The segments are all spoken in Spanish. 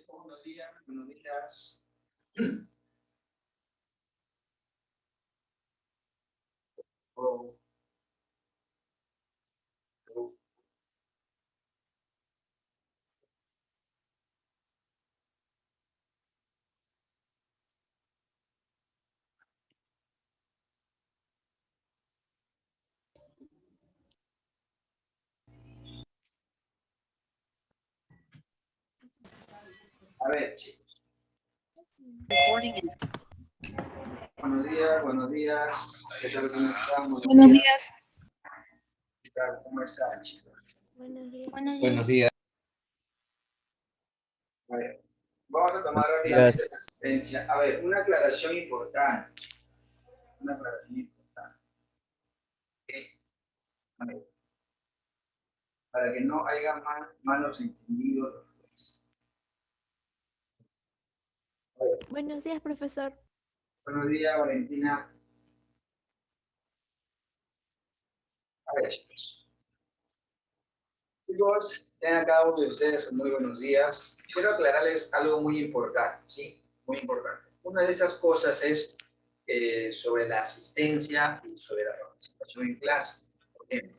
Buenos días, buenos días. Oh, oh. A ver, chicos. Buenos días, buenos días. ¿Qué tal? ¿Cómo están? Buenos días. ¿Qué tal? ¿Cómo están, chicos? Buenos días. Buenos días. A ver, vamos a tomar rápidamente la asistencia. A ver, una aclaración importante. Una aclaración importante. ¿Ok? A ver, para que no haya malos entendidos. A ver, Buenos días, profesor. buenos días, Valentina. A ver, chicos. Chicos, tengan cada uno de ustedes muy buenos días. Quiero aclararles algo muy importante, ¿sí? Muy importante. Una de esas cosas es sobre la asistencia y sobre la participación en clases. Por ejemplo,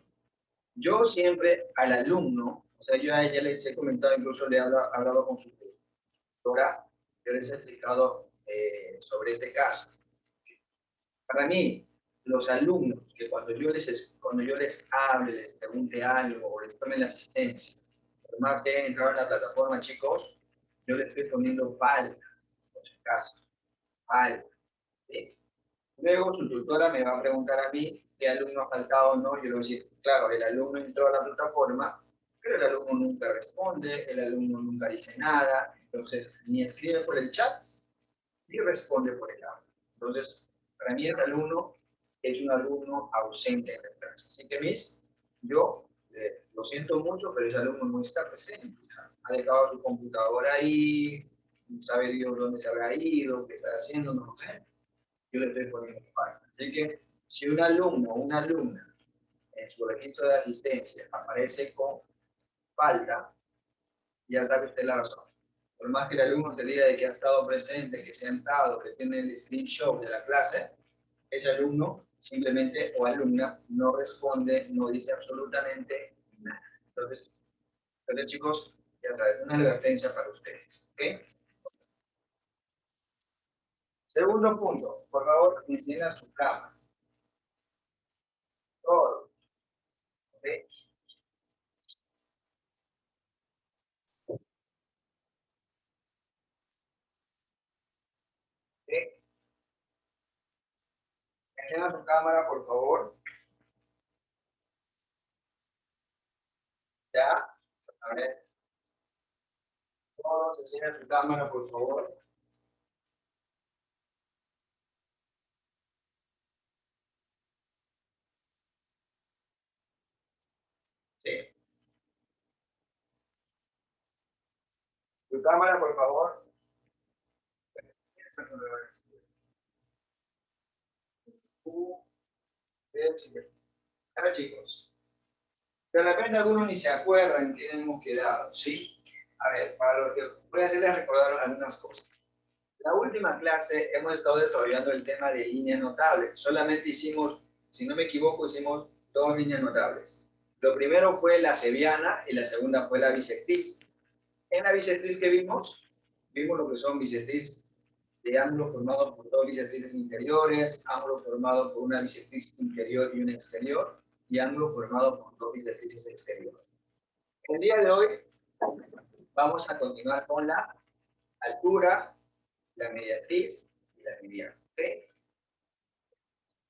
yo siempre al alumno, o sea, yo a ella les he comentado, incluso le he hablado con su tutora, yo les he explicado sobre este caso. Para mí, los alumnos, que cuando yo les hable, les pregunte algo o les tome la asistencia, por más que hayan entrado en la plataforma, chicos, yo les estoy poniendo falta, por si acaso, falta. ¿Sí? Luego su tutora me va a preguntar a mí qué alumno ha faltado o no. Yo le voy a decir, claro, el alumno entró a la plataforma, pero el alumno nunca responde, el alumno nunca dice nada, entonces ni escribe por el chat, ni responde por el aula. Entonces, para mí el alumno es un alumno ausente en la clase. Así que, Miss, yo lo siento mucho, pero ese alumno no está presente. Ha dejado su computadora ahí, no sabe Dios dónde se habrá ido, qué está haciendo, no lo sé. Yo le estoy poniendo falta. Así que, si un alumno o una alumna en su registro de asistencia aparece con falta, ya sabe usted la razón. Por más que el alumno te diga de que ha estado presente, que se ha entrado, que tiene el screenshot de la clase, ese alumno simplemente o alumna no responde, no dice absolutamente nada. Entonces chicos, ya saben, una advertencia para ustedes. ¿Ok? Segundo punto, por favor, enciendan su cámara. Todos. ¿Ok? ¿Ok? Enciendan su cámara, por favor. Ya. A ver. Todos enciendan su cámara, por favor. Sí. Su cámara, por favor. Ahora, chicos, de repente algunos ni se acuerdan que hemos quedado, ¿sí? A ver, para lo que voy a hacerles recordar algunas cosas. La última clase hemos estado desarrollando el tema de líneas notables. Solamente hicimos, si no me equivoco, hicimos dos líneas notables. Lo primero fue la seviana y la segunda fue la bisectriz. En la bisectriz que vimos lo que son bisectriz de ángulo formado por dos bisectrices interiores, ángulo formado por una bisectriz interior y una exterior, y ángulo formado por dos bisectrices exteriores. El día de hoy vamos a continuar con la altura, la mediatriz y la mediana. ¿Okay?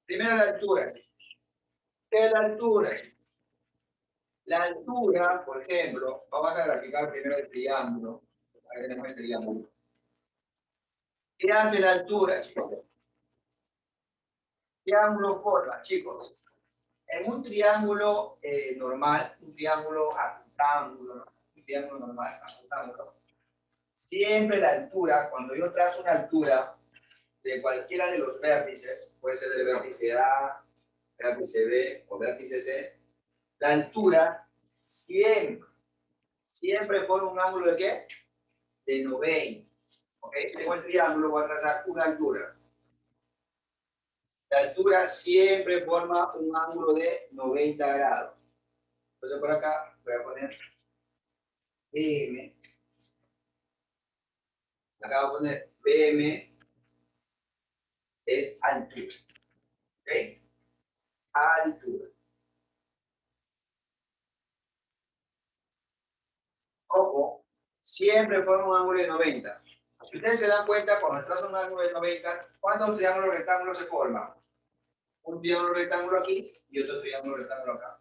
Primero la altura. ¿Qué es la altura? La altura, por ejemplo, vamos a graficar primero el triángulo. Ahí tenemos el triángulo. ¿Qué hace la altura, chicos? ¿Qué ángulo forma, chicos? En un triángulo normal, un triángulo acutángulo, un triángulo normal, acutángulo, siempre la altura, cuando yo trazo una altura de cualquiera de los vértices, puede ser del vértice A, vértice B o vértice C, la altura siempre pone un ángulo de ¿qué? de 90. ¿Ok? Tengo el triángulo, voy a trazar una altura. La altura siempre forma un ángulo de 90 grados. Entonces por acá voy a poner BM. Acá voy a poner BM es altura. ¿Ok? Altura. Ojo, siempre forma un ángulo de 90. Si ustedes se dan cuenta, cuando trazo un ángulo de 90, ¿cuántos triángulos rectángulos se forman? Un triángulo rectángulo aquí y otro triángulo rectángulo acá.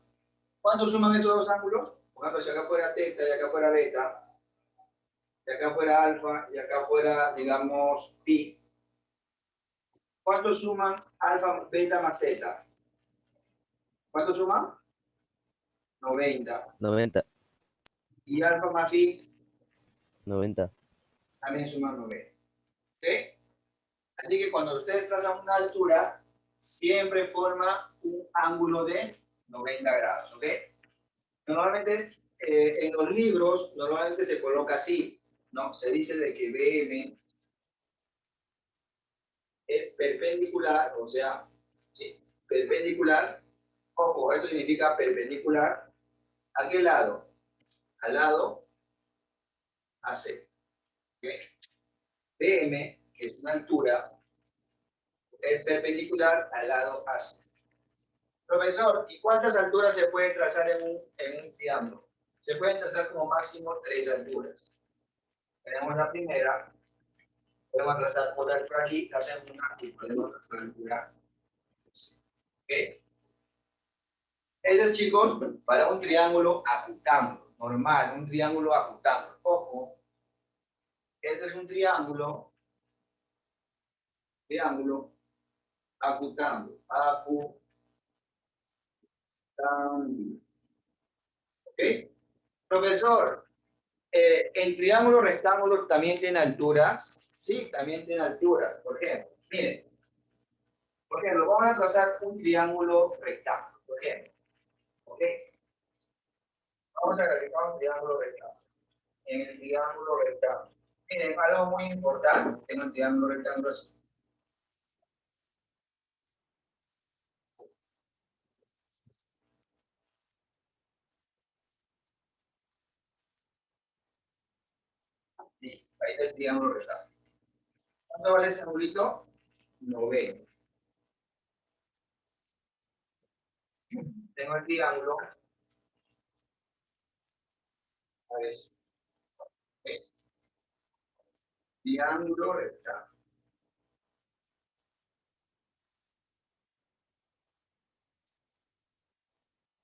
¿Cuántos suman estos dos ángulos? Por ejemplo, si acá fuera teta y acá fuera beta, y acá fuera alfa y acá fuera, digamos, pi. ¿Cuántos suman alfa, beta más teta? ¿Cuántos suman? 90. 90, Y alfa más pi 90. también suman 90. ¿Ok? Así que cuando ustedes trazan una altura, siempre forma un ángulo de 90 grados. ¿Ok? Normalmente en los libros, normalmente se coloca así, ¿no? Se dice de que BM es perpendicular, o sea, sí, perpendicular. Ojo, esto significa perpendicular. ¿A qué lado? Al lado AC. ¿Ok? BM, que es una altura, es perpendicular al lado AC. Profesor, ¿y cuántas alturas se puede trazar en un triángulo? Se pueden trazar como máximo 3 alturas. Tenemos la primera, podemos trazar por aquí, hacemos una y podemos trazar altura. ¿Ok? Ese es, chicos, para un triángulo acutángulo, normal, un triángulo acutángulo. Ojo, este es un triángulo acutángulo, ¿ok? Profesor, ¿el triángulo rectángulo también tiene alturas? Sí, también tiene alturas. Por ejemplo, miren, por ejemplo, vamos a trazar un triángulo rectángulo, por ejemplo, ¿ok? Vamos a realizar un triángulo rectángulo. En el triángulo rectángulo. Miren, algo muy importante en un triángulo rectángulo es ahí está el triángulo rectángulo. ¿Cuánto vale este angulito? 90. Tengo el triángulo. A ver, ¿eh? Triángulo rectángulo.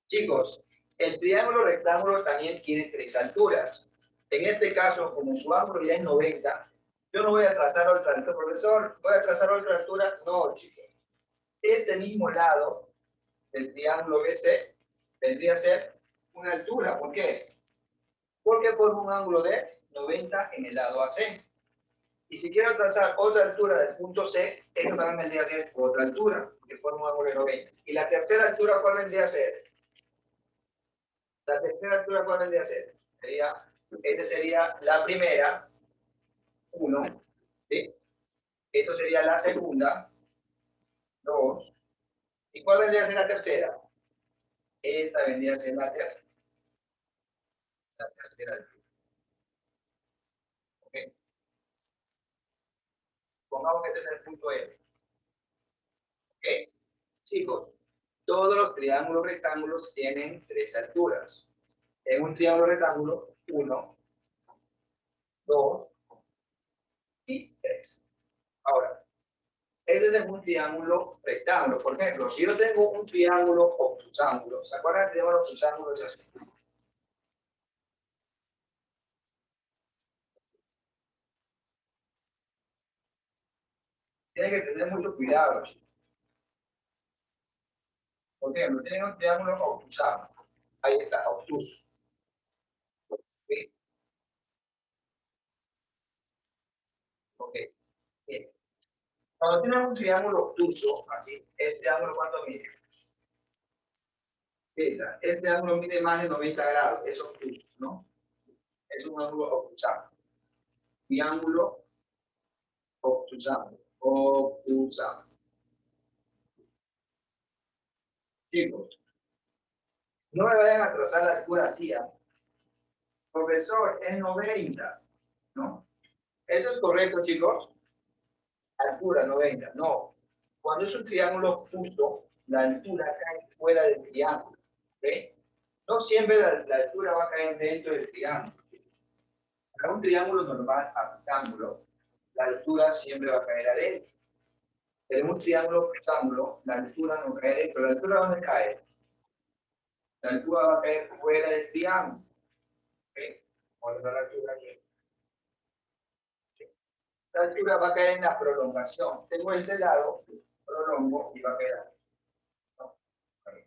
Chicos, el triángulo rectángulo también tiene 3 alturas. En este caso, como su ángulo ya es 90, yo no voy a trazar otra altura. Profesor, ¿voy a trazar otra altura? No, chicos. Este mismo lado del triángulo BC vendría a ser una altura. ¿Por qué? Porque forma un ángulo de 90 en el lado AC. Y si quiero trazar otra altura del punto C, esto también vendría a ser otra altura, porque forma un ángulo de 90. Y la tercera altura, ¿cuál vendría a ser? La tercera altura, ¿cuál vendría a ser? Esta sería la primera, 1, ¿sí? Esto sería la segunda, 2. ¿Y cuál vendría a ser la tercera? Esta vendría a ser la tercera altura. ¿Ok? Pongamos que este es el punto F. ¿Ok? Chicos, todos los triángulos rectángulos tienen 3 alturas. En un triángulo rectángulo, 1, 2 y 3. Ahora, este es un triángulo rectángulo. Por ejemplo, si yo tengo un triángulo obtusángulo, ¿se acuerdan del triángulo obtusángulo? Es así. Tienen que tener mucho cuidado. Por ejemplo, tienen un triángulo obtusángulo. Ahí está, obtuso. ¿Sí? Ok. Bien. Cuando tienen un triángulo obtuso, así, este ángulo, ¿cuánto mide? Este ángulo mide más de 90 grados, es obtuso, ¿no? Es un ángulo obtusángulo. triángulo obtusado. Obtusado. Chicos, no me vayan a trazar la altura así, ¿ah? Profesor, es 90, ¿no? ¿Eso es correcto, chicos? Altura 90, no. Cuando es un triángulo obtuso, la altura cae fuera del triángulo, ¿ok? No siempre la altura va a caer dentro del triángulo. Para un triángulo normal, rectángulo, la altura siempre va a caer adentro. Pero en un triángulo rectángulo, la altura no cae dentro. ¿La altura dónde cae? La altura va a caer fuera del triángulo. ¿Ok? Vamos a ver la altura aquí. ¿Sí? La altura va a caer en la prolongación. Tengo este lado, prolongo y va a caer aquí. ¿No? Ahí.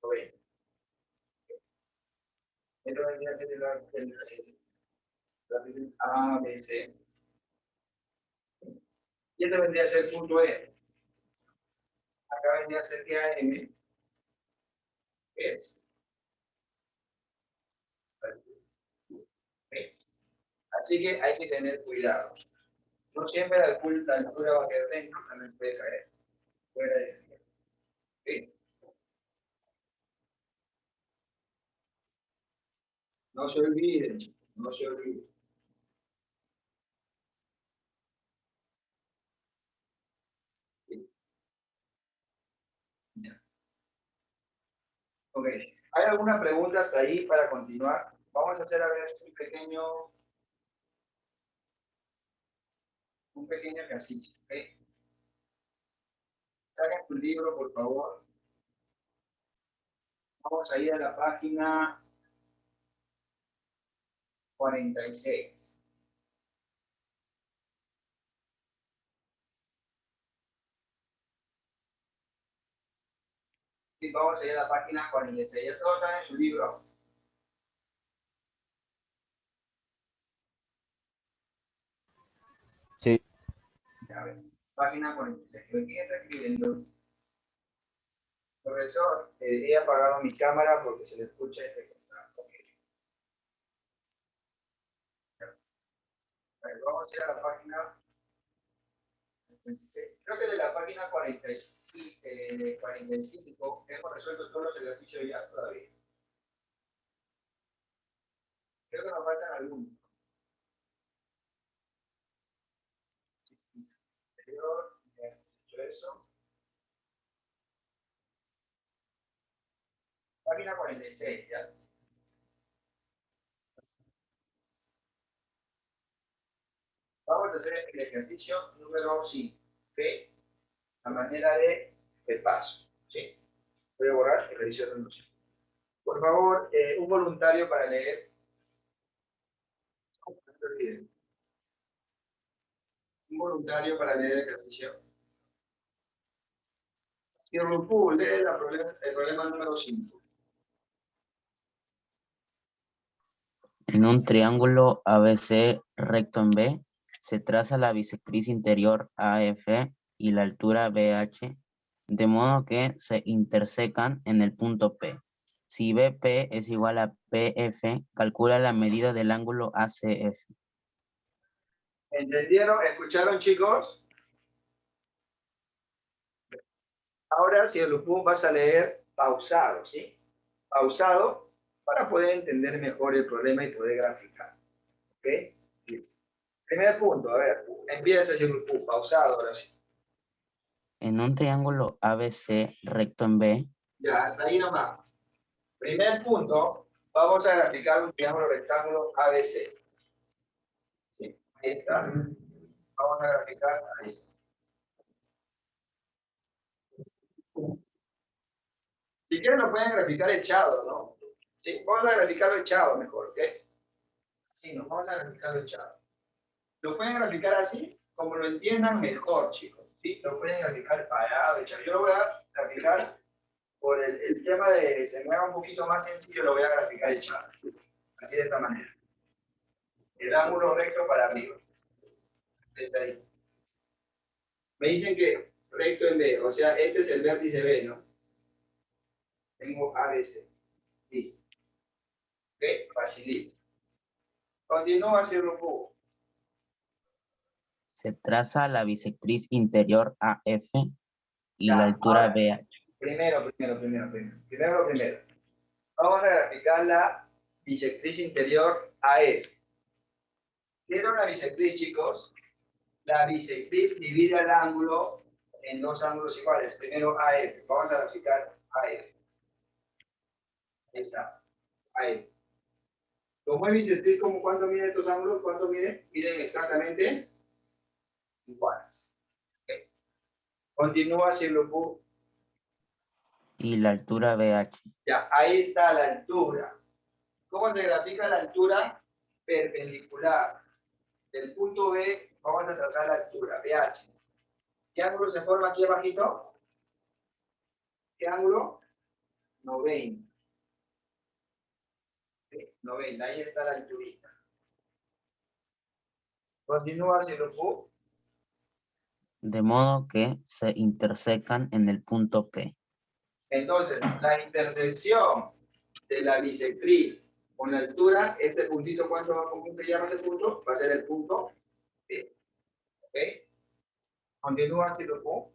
¿Lo ven? Esto vendría a ser el A, B, C. Y este vendría a ser el punto E. Acá vendría a ser que AM es. ¿Ok? Así que hay que tener cuidado. No siempre la altura va a caer dentro, también puede caer fuera de sí. ¿Sí? No se olviden, no se olviden. ¿Sí? Ya. Ok. ¿Hay alguna pregunta hasta ahí para continuar? Vamos a hacer a ver un pequeño ejercicio. ¿Ok? Saquen tu libro, por favor. Vamos a ir a la página 46. Sí, vamos a ir a la página 46. Ya todos están en su libro. Sí. A ver, página 46. ¿Quién está escribiendo? Profesor, he apagado mi cámara porque se le escucha este contrato. A ver, vamos a ir a la página 26. Creo que de la página 45 hemos resuelto todos los ejercicios ya todavía. Creo que nos faltan algunos. Exterior, ya hemos hecho eso. Página 46, ya. Vamos a hacer el ejercicio número 5, ¿ok? A manera de paso, ¿sí? Voy a borrar el ejercicio número 5. Por favor, un voluntario para leer. No se olviden. Un voluntario para leer el ejercicio. Si Rupú lee el problema número 5. En un triángulo ABC recto en B, se traza la bisectriz interior AF y la altura BH, de modo que se intersecan en el punto P. Si BP es igual a PF, calcula la medida del ángulo ACF. ¿Entendieron? ¿Escucharon, chicos? Ahora, si Rupú vas a leer pausado, ¿sí? Pausado para poder entender mejor el problema y poder graficar. ¿Ok? Listo. Primer punto, a ver, empieza si Rupú, pausado ahora sí. En un triángulo ABC recto en B, Ya, hasta ahí nomás. Primer punto, vamos a graficar un triángulo rectángulo ABC. Sí, ahí está. Vamos a graficar, ahí está. Si quieren lo pueden graficar echado, ¿no? Sí, vamos a graficarlo echado mejor, ¿ok? Sí, nos vamos a graficarlo echado. Lo pueden graficar así, como lo entiendan mejor, chicos. Sí, lo pueden graficar parado, echado. Yo lo voy a graficar por el tema de que se mueva un poquito más sencillo, lo voy a graficar echado. Así de esta manera. El ángulo recto para arriba. Está ahí. Me dicen que recto en B, o sea, este es el vértice B, ¿no? Tengo ABC. Listo. ¿Ok? Facilito. Continúa hacia el grupo. Se traza la bisectriz interior AF y Ya, la altura ahora, BH. Primero. Vamos a graficar la bisectriz interior AF. ¿Qué era una bisectriz, chicos? La bisectriz divide el ángulo en dos ángulos iguales. Primero AF. Vamos a graficar AF. Ahí está. AF. Como es bisectriz, ¿cuánto miden estos ángulos? ¿Cuánto miden? Miden exactamente iguales. Okay. Continúa hacia el grupo. Y la altura BH. Ya, ahí está la altura. ¿Cómo se grafica la altura? Perpendicular. Del punto B vamos a trazar la altura, BH. ¿Qué ángulo se forma aquí abajito? ¿Qué ángulo? 90. ¿Sí? 90, ahí está la alturita. Continúa hacia el grupo. De modo que se intersecan en el punto P. Entonces, la intersección de la bisectriz con la altura, este puntito, ¿cuánto va a llama este punto? Va a ser el punto P. ¿Ok? Continúa hacia el grupo.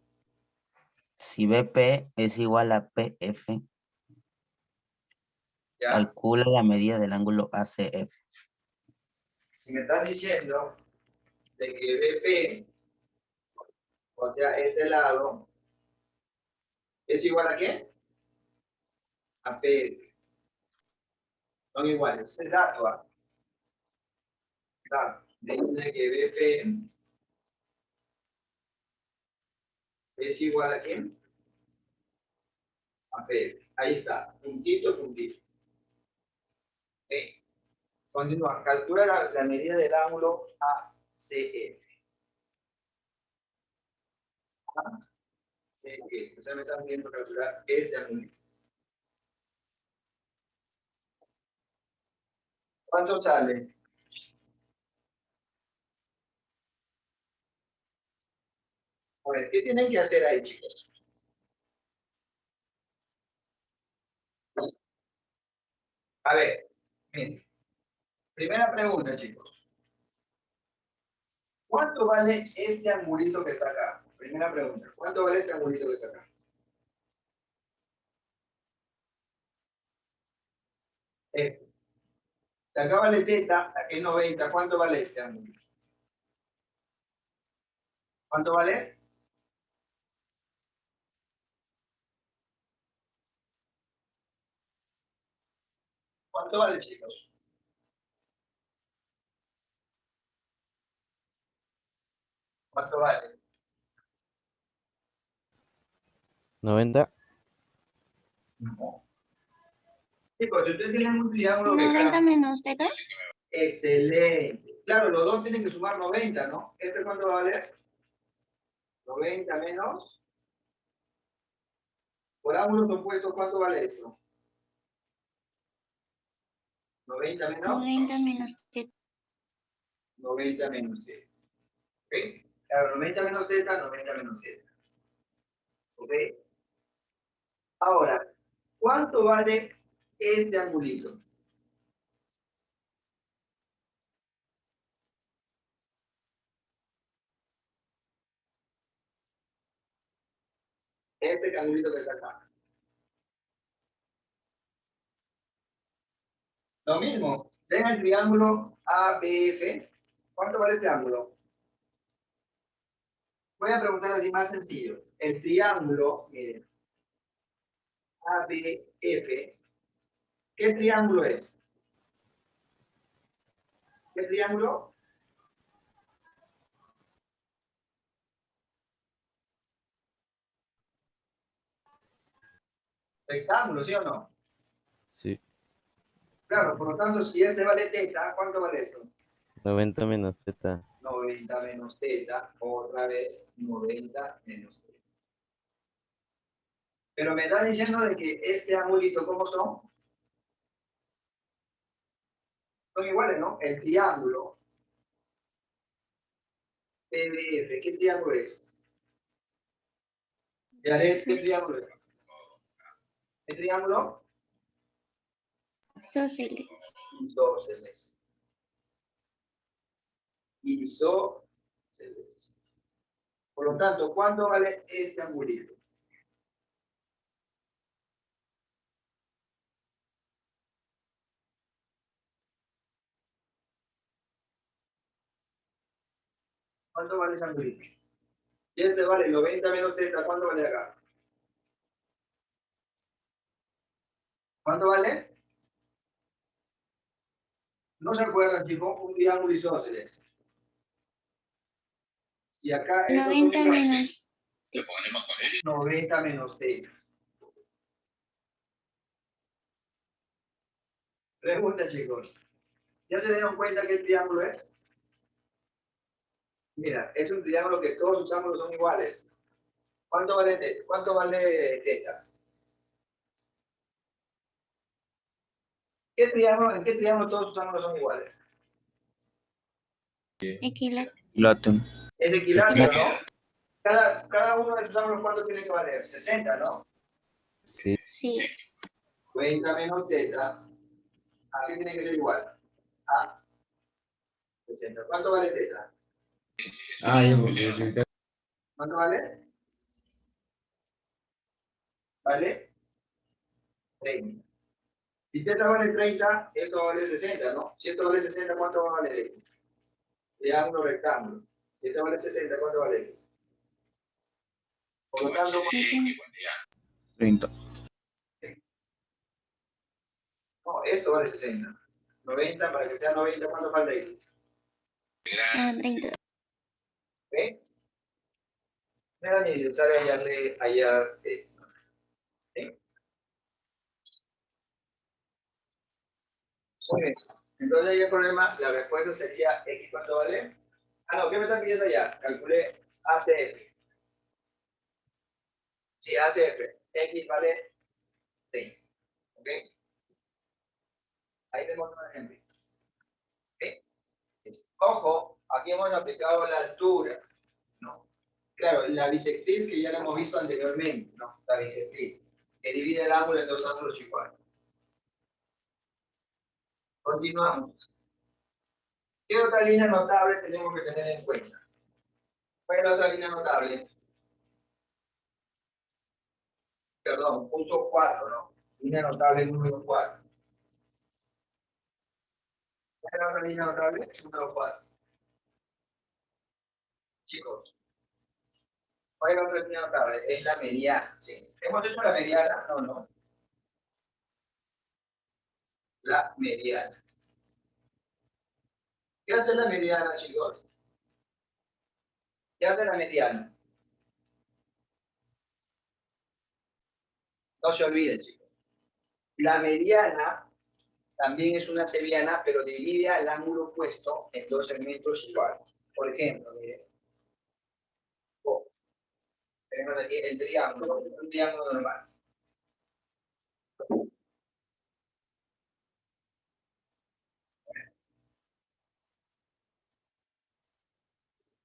Si BP es igual a PF, ¿Ya? calcula la medida del ángulo ACF. Si me estás diciendo de que BP, o sea, este lado, ¿es igual a qué? A P. Son iguales. Es dato. Dato. Dice que BP es igual a quién? A P. Ahí está. Puntito, puntito. ¿Ok? Continúa. Calcula la medida del ángulo ACF. ACF. O sea, me están viendo calcular este ángulo. ¿Cuánto sale? A ver, ¿qué tienen que hacer ahí, chicos? A ver, miren. Primera pregunta, chicos. ¿Cuánto vale este angulito que está acá? Primera pregunta. ¿Cuánto vale este angulito que está acá? Este. Si acá vale teta, aquí es 90. ¿Cuánto vale este ángulo? ¿Cuánto vale? ¿Cuánto vale, chicos? ¿Cuánto vale? 90. No. Chicos, si ustedes tienen un triángulo que 90 está... menos teta. Excelente. Claro, los dos tienen que sumar 90, ¿no? ¿Este cuánto va a valer? 90 menos. Por ángulos opuestos, ¿cuánto vale esto? 90 menos. 90 menos teta. 90 menos teta. ¿Ok? Claro, 90 menos teta, 90 menos teta. ¿Ok? Ahora, ¿cuánto vale este angulito? Este angulito que está acá. Lo mismo. Ven el triángulo ABF. ¿Cuánto vale este ángulo? Voy a preguntar así más sencillo. El triángulo, miren, ABF, ¿qué triángulo es? ¿Qué triángulo? Rectángulo, ¿sí o no? Sí. Claro, por lo tanto, si este vale teta, ¿cuánto vale eso? 90 menos teta. 90 menos teta, otra vez 90 menos teta. Pero me está diciendo de que este angulito, ¿cómo son? Son iguales, ¿no? El triángulo PBF, ¿qué triángulo es? ¿Qué triángulo es? ¿Qué triángulo? Isósceles. Isósceles. isósceles. Por lo tanto, ¿cuánto vale este angulito? ¿Cuánto vale ese angulito? Si este vale 90 menos teta, ¿cuánto vale acá? ¿Cuánto vale? ¿No se acuerdan, chicos? Un triángulo isósceles. Si acá estos 90 son iguales, menos. 90 menos teta. Pregunta, chicos. ¿Ya se dieron cuenta qué triángulo es? Mira, es un triángulo que todos sus ángulos son iguales. ¿Cuánto vale teta? ¿En qué triángulo todos sus ángulos son iguales? Equilátero. Es equilátero, ¿no? Cada uno de sus ángulos, ¿cuánto tiene que valer? 60, ¿no? Sí. Sí. 90 menos teta. ¿A qué tiene que ser igual? A 60. ¿Cuánto vale teta? ¿Cuánto vale? ¿Vale? 30. Si teta vale 30, esto va a valer 60, ¿no? Si esto vale 60, ¿cuánto va a valer X? Triángulo rectángulo. Si esto vale 60, ¿cuánto vale X? Por lo tanto, 30. no, esto vale 60. 90, para que sea 90, ¿cuánto falta X? 30. ¿Ok? No era necesario hallar ¿sí? Muy bien. Entonces ahí el problema, la respuesta sería X, ¿cuánto vale? Ah, no, ¿qué me están pidiendo ya? Calculé ACF. Sí, ACF. X vale 30. ¿Ok? Ahí tenemos un ejemplo. ¿Ok? Ojo, aquí hemos aplicado la altura, ¿no? Claro, la bisectriz que ya la hemos visto anteriormente, ¿no? La bisectriz, que divide el ángulo en dos ángulos iguales. Continuamos. ¿Qué otra línea notable tenemos que tener en cuenta? ¿Cuál es la otra línea notable? Perdón, punto 4, ¿no? Línea notable número 4. ¿Cuál es la otra línea notable? Número 4. Chicos, ¿cuál es la otra línea notable? Es la mediana, ¿sí? ¿Hemos hecho la mediana? No, no. La mediana. ¿Qué hace la mediana, chicos? ¿Qué hace la mediana? No se olviden, chicos. La mediana también es una seriana, pero divide al ángulo opuesto en dos segmentos iguales. Por ejemplo, miren. Tenemos aquí el triángulo, un triángulo normal.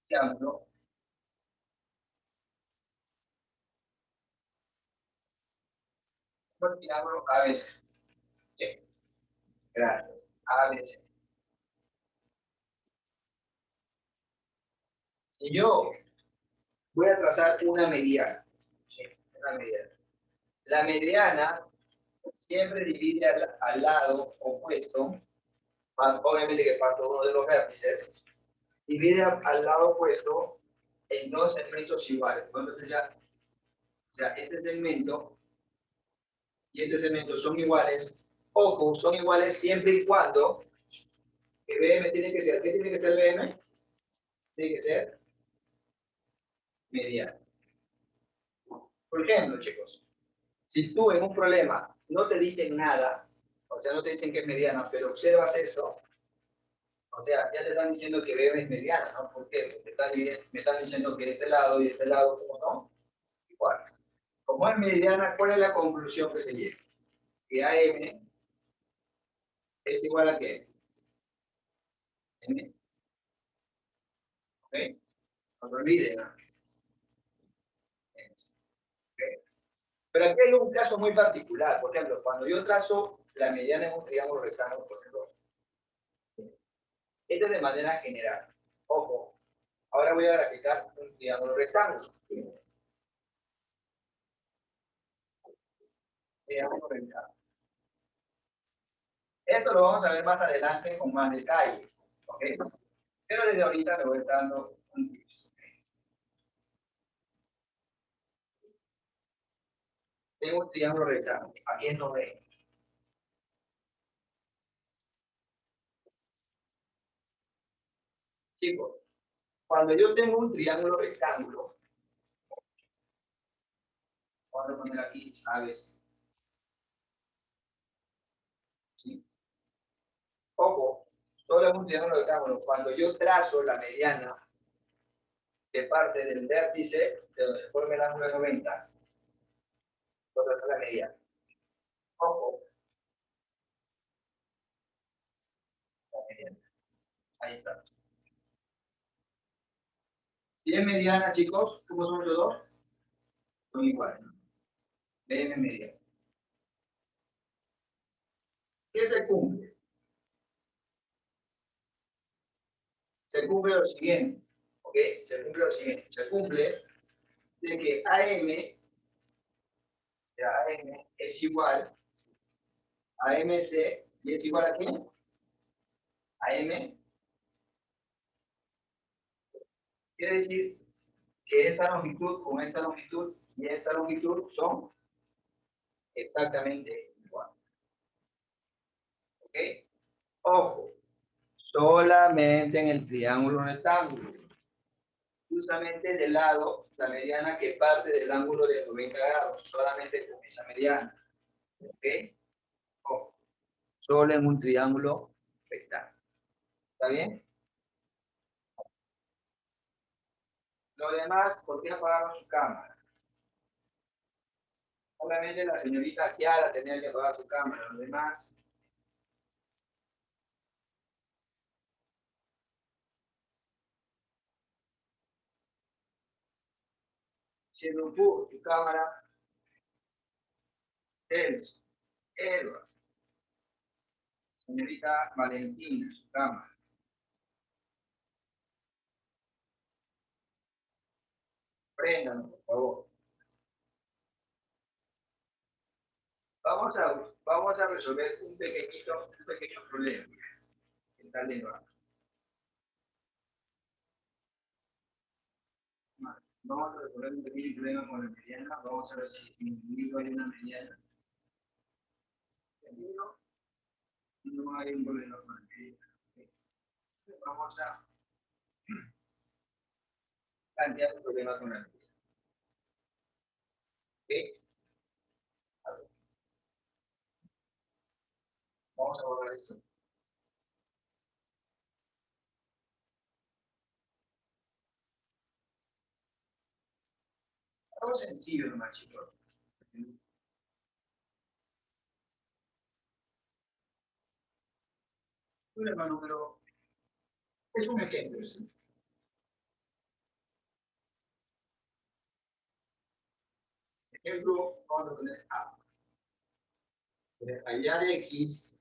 Triángulo. Un triángulo ABC. Sí. Gracias. ABC. Si yo voy a trazar una mediana, sí, una mediana. La mediana siempre divide al lado opuesto, obviamente que parto uno de los vértices, divide al lado opuesto en dos segmentos iguales. Entonces ya, o sea, este segmento y este segmento son iguales. Ojo, son iguales siempre y cuando que BM tiene que ser, ¿qué tiene que ser BM? Tiene que ser mediano. Por ejemplo, chicos, si tú en un problema no te dicen nada, o sea, no te dicen que es mediana, pero observas esto, o sea, ya te están diciendo que BM es mediana, ¿no? ¿Por qué? Porque me están diciendo que este lado y este lado, ¿cómo no? Igual. Como es mediana, ¿cuál es la conclusión que se llega? Que AM es igual a qué? M. ¿Ok? No se olviden, ¿no? ¿Ok? Pero aquí hay un caso muy particular. Por ejemplo, cuando yo trazo la mediana en un triángulo rectángulo, por ejemplo, esto es de manera general. Ojo, Ahora voy a graficar un triángulo rectángulo. Triángulo rectángulo. Esto lo vamos a ver más adelante con más detalle. ¿Ok? Pero desde ahorita le voy a estar dando un tips. Tengo un triángulo rectángulo. Aquí es 90. Chicos, cuando yo tengo un triángulo rectángulo, vamos a poner aquí ABC. ¿Sí? Ojo, solo es un triángulo rectángulo. Cuando yo trazo la mediana que parte del vértice de donde se forma el ángulo de 90, yo trazo la mediana. Ojo, la mediana. Ahí está. Si es mediana, chicos, ¿cómo son los dos? Son iguales. BM mediana. ¿Qué se cumple? Se cumple lo siguiente. ¿Ok? Se cumple lo siguiente. Se cumple de que AM es igual a MC y es igual a quién? A M. Quiere decir que esta longitud con esta longitud y esta longitud son exactamente iguales. ¿Ok? Ojo, solamente en el triángulo rectángulo. Justamente del lado, la mediana que parte del ángulo de 90 grados, solamente con esa mediana. ¿Ok? Ojo, solo en un triángulo rectángulo. ¿Está bien? Lo demás, ¿por qué apagaron su cámara? Obviamente la señorita Kiara tenía que apagar su cámara. Los demás, siendo un poco tu cámara, Elsa, Elba, señorita Valentina, su cámara. Préndanos, por favor. Vamos a resolver un pequeño problema. Que está de nuevo. Vamos a resolver un pequeño problema con la mediana. Vamos a ver si en el libro hay una mediana. En el libro no hay un problema con la mediana. Vamos a plantear un problema con la mediana. ¿Ok? A ver, vamos a borrar esto. Algo sencillo nomás, chicos. Problema número. Es un ejemplo. ¿Sí? Ejemplo, vamos a poner A. Hallar X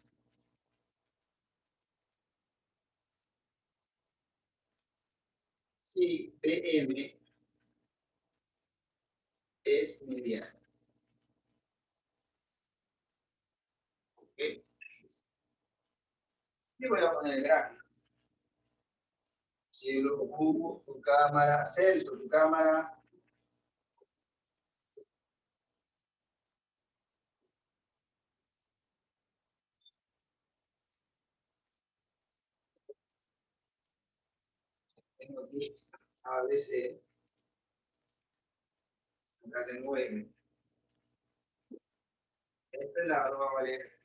si BM es mediana. ¿Ok? Y voy a poner el gráfico. Cielo, Hugo, tu cámara, Celso, tu cámara. Tengo aquí ABC. Acá tengo M. Este lado va a valer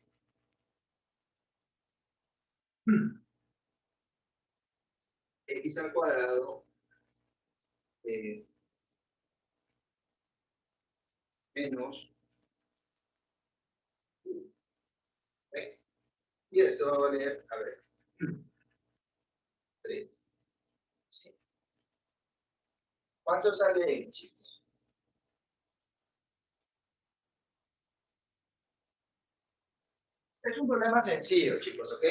X al cuadrado menos U. ¿Ok? Y esto va a valer, a ver, 3. ¿Sí? ¿Cuánto sale X, chicos? Es un problema sencillo, chicos, ¿ok?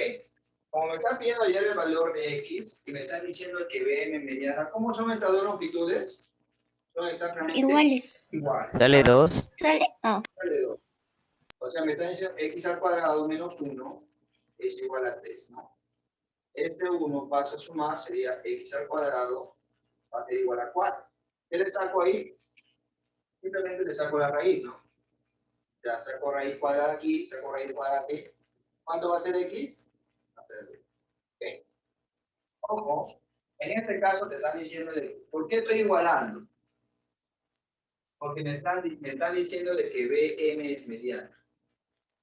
Como me están pidiendo ayer el valor de X y me están diciendo que BM mediana, ¿cómo son estas dos longitudes? Son exactamente Iguales. iguales. Sale 2. Sale. Sale 2. O sea, me están diciendo X al cuadrado menos 1 es igual a 3, ¿no? Este 1 pasa a sumar, sería X al cuadrado va a ser igual a 4. ¿Qué le saco ahí? Simplemente le saco la raíz, ¿no? Ya saco raíz cuadrada aquí, saco raíz cuadrada aquí. ¿Cuánto va a ser X? Va a ser 2. ¿Ok? Ojo, en este caso te están diciendo ¿por qué estoy igualando? Porque me están diciendo de que BM es mediana.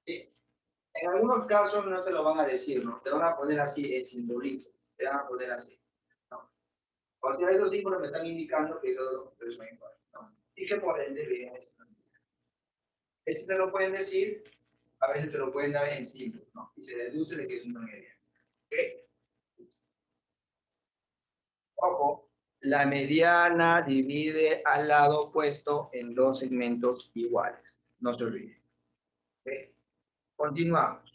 ¿Sí? En algunos casos no te lo van a decir, ¿no? Te van a poner así en simbolito. Te van a poner así. ¿No? O sea, esos símbolos me están indicando que esos son iguales, ¿no? Y que por ende BM es mediana. Ese te lo pueden decir, a veces te lo pueden dar en símbolos, ¿no? Y se deduce de que es una mediana. ¿Ok? Ojo, la mediana divide al lado opuesto en dos segmentos iguales. No se olvide. ¿Ok? Continuamos.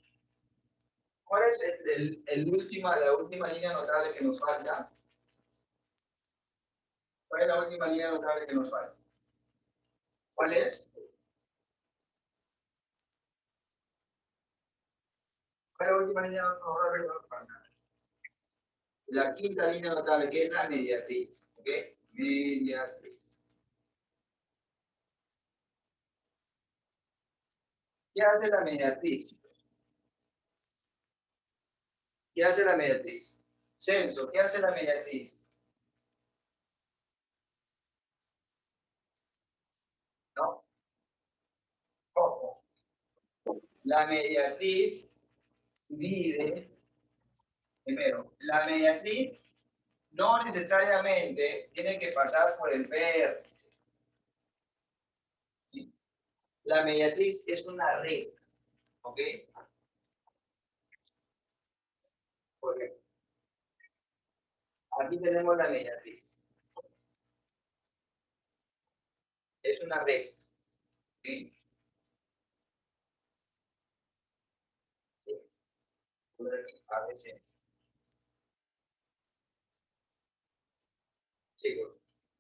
¿Cuál es la última línea notable que nos falta? ¿Cuál es la última línea notable que nos falta? ¿Cuál es? ¿Cuál es la última línea notable que nos falta? La quinta línea notable, que es la mediatriz. ¿Ok? Mediatriz. ¿Qué hace la mediatriz? ¿Qué hace la mediatriz? Censo, ¿qué hace la mediatriz? ¿No? Ojo. La mediatriz divide, primero, la mediatriz no necesariamente tiene que pasar por el vértice. ¿Sí? La mediatriz es una recta, ¿ok? Porque aquí tenemos la mediatriz. Es una recta. ¿Sí? Sí. A veces, chicos.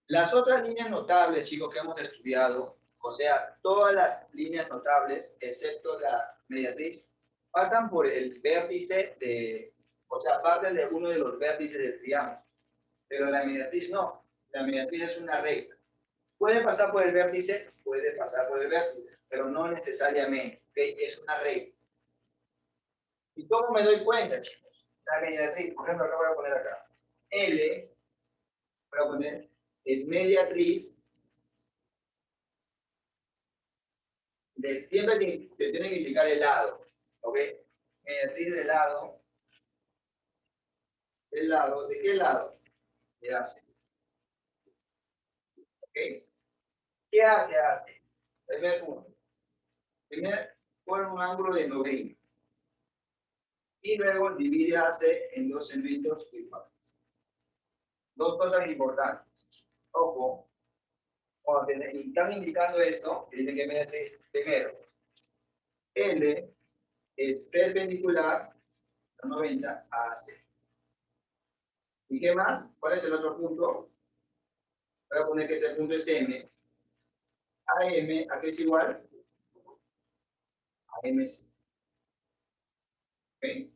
Las otras líneas notables, chicos, que hemos estudiado, o sea, todas las líneas notables, excepto la mediatriz, pasan por el vértice o sea, parten de uno de los vértices del triángulo. Pero la mediatriz no. La mediatriz es una recta. ¿Puede pasar por el vértice? Puede pasar por el vértice, pero no necesariamente. ¿Okay? Es una recta. ¿Y cómo me doy cuenta, chicos? La mediatriz, por ejemplo, acá voy a poner acá. L, voy a poner, es mediatriz. Siempre te tiene que indicar el lado. ¿Ok? Mediatriz del lado. ¿Del lado? ¿De qué lado? De AC. ¿Ok? ¿Qué hace AC? Primer punto. Primero, pone un ángulo de 90. Y luego divide AC en dos segmentos iguales. Dos cosas importantes. Ojo, cuando te están indicando esto, dicen que mediatriz, primero, L es perpendicular a 90 a AC. ¿Y qué más? ¿Cuál es el otro punto? Voy a poner que este punto es M. AM, ¿a qué es igual? A MC. ¿Ok?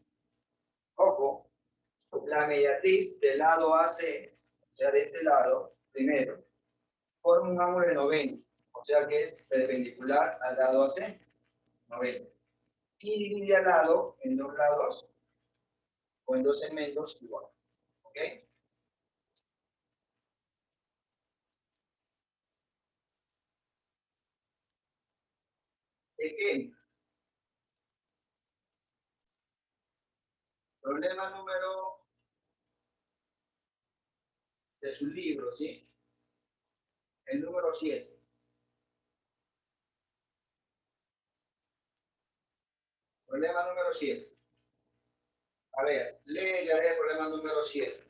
Ojo, la mediatriz del lado AC, o sea, de este lado, primero, forma un ángulo de 90, o sea que es perpendicular al lado AC, 90. Y divide al lado en dos lados o en dos segmentos igual. ¿Ok? Ejemplo, problema número de su libro, ¿sí? El número 7. Problema número 7. A ver, lee ya el problema número 7.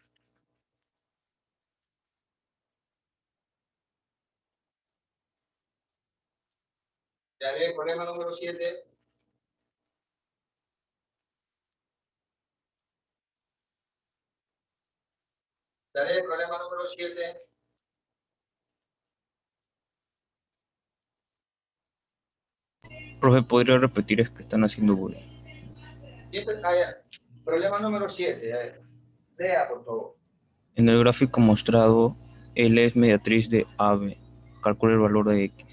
Ya lee el problema número 7. Daré el problema número 7. Profe, ¿podría repetir? Es que están haciendo bullying. Problema número 7. Lea, por favor. En el gráfico mostrado, L es mediatriz de AB. Calcula el valor de X.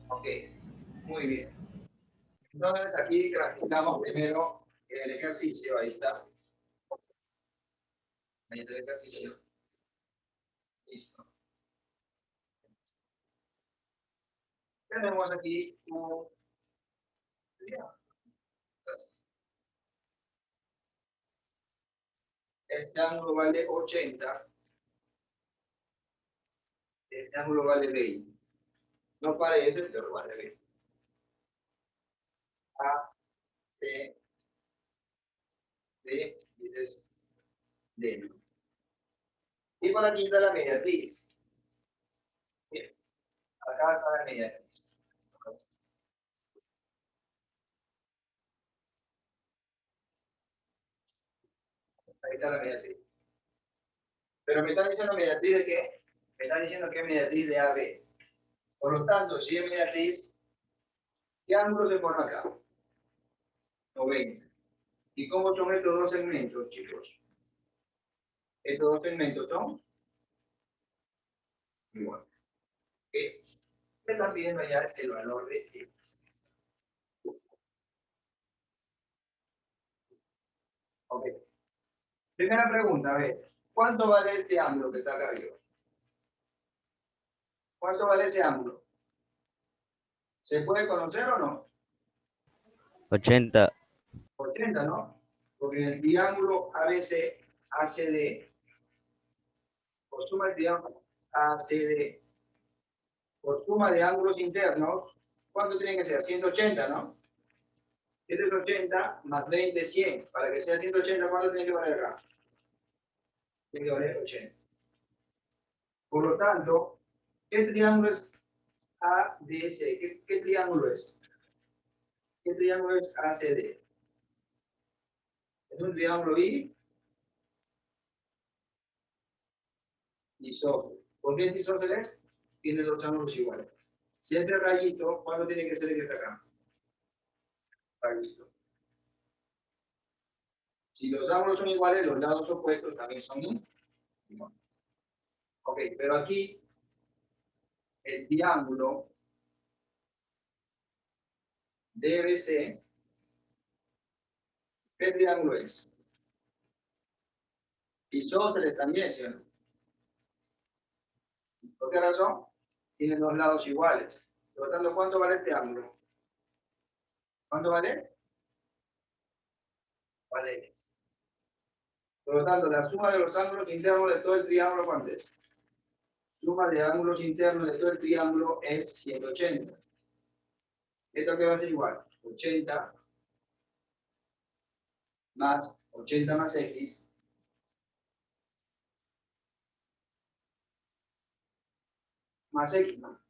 Ok, muy bien. Entonces aquí graficamos primero el ejercicio, ahí está. Ahí está el ejercicio. Listo. Tenemos aquí un... Este ángulo vale 80. Este ángulo vale 20. No parece, pero vale 20. A, C, D y D. Y por aquí está la mediatriz. Bien, acá está la mediatriz. Ahí está la mediatriz. Pero me está diciendo mediatriz de qué? Me está diciendo que es mediatriz de AB. Por lo tanto, si es mediatriz, ¿qué ángulo se forma acá? 90. ¿Y cómo son estos dos segmentos, chicos? Estos dos segmentos son iguales. ¿Qué? Me están pidiendo ya el valor de X. Ok. Primera pregunta, a ver. ¿Cuánto vale este ángulo que está acá arriba? ¿Cuánto vale ese ángulo? ¿Se puede conocer o no? 80. 80, ¿no? Porque en el triángulo ABC, ACD, por suma del triángulo ACD, por suma de ángulos internos, ¿cuánto tiene que ser? 180, ¿no? 180 más 20, 100. Para que sea 180, ¿cuánto tiene que valer acá? Tiene que valer 80. Por lo tanto, ¿qué triángulo es ADC? ¿Qué triángulo es? ¿Qué triángulo es ACD? Es un triángulo isósceles. ¿Por qué es isósceles? Tiene dos ángulos iguales. Si este rayito, ¿cuánto tiene que ser el que está acá? Rayito. Si los ángulos son iguales, los lados opuestos también son iguales. Ok, pero aquí el triángulo DBC, ¿qué triángulo es? Isósceles también, ¿sí o no? ¿Por qué razón? Tienen dos lados iguales. Por lo tanto, ¿cuánto vale este ángulo? ¿Cuánto vale? Vale X. Por lo tanto, la suma de los ángulos internos de todo el triángulo, ¿cuánto es? Suma de ángulos internos de todo el triángulo es 180. ¿Esto qué va a ser igual? 80 más 80 más X más X, ¿no?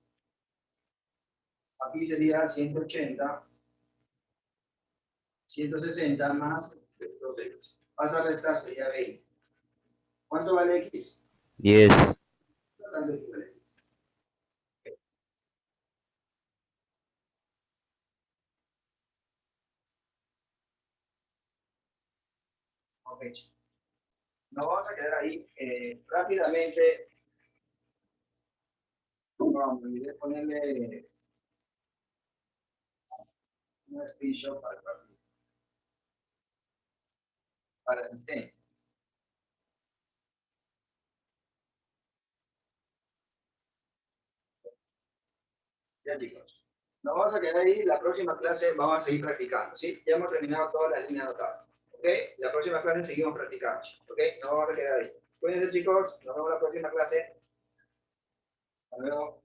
Aquí sería 180, 160 más 2X. Falta restar sería 20. ¿Cuánto vale X? 10. Tanto X vale X. Ok. Nos vamos a quedar ahí rápidamente. Vamos, me olvidé ponerle un screenshot para el asistente. Ya chicos. Nos vamos a quedar ahí. La próxima clase vamos a seguir practicando. ¿Sí? Ya hemos terminado todas las líneas anotadas. ¿Ok? La próxima clase seguimos practicando. ¿Ok? Nos vamos a quedar ahí. Cuídense chicos. Nos vemos la próxima clase. Hasta luego.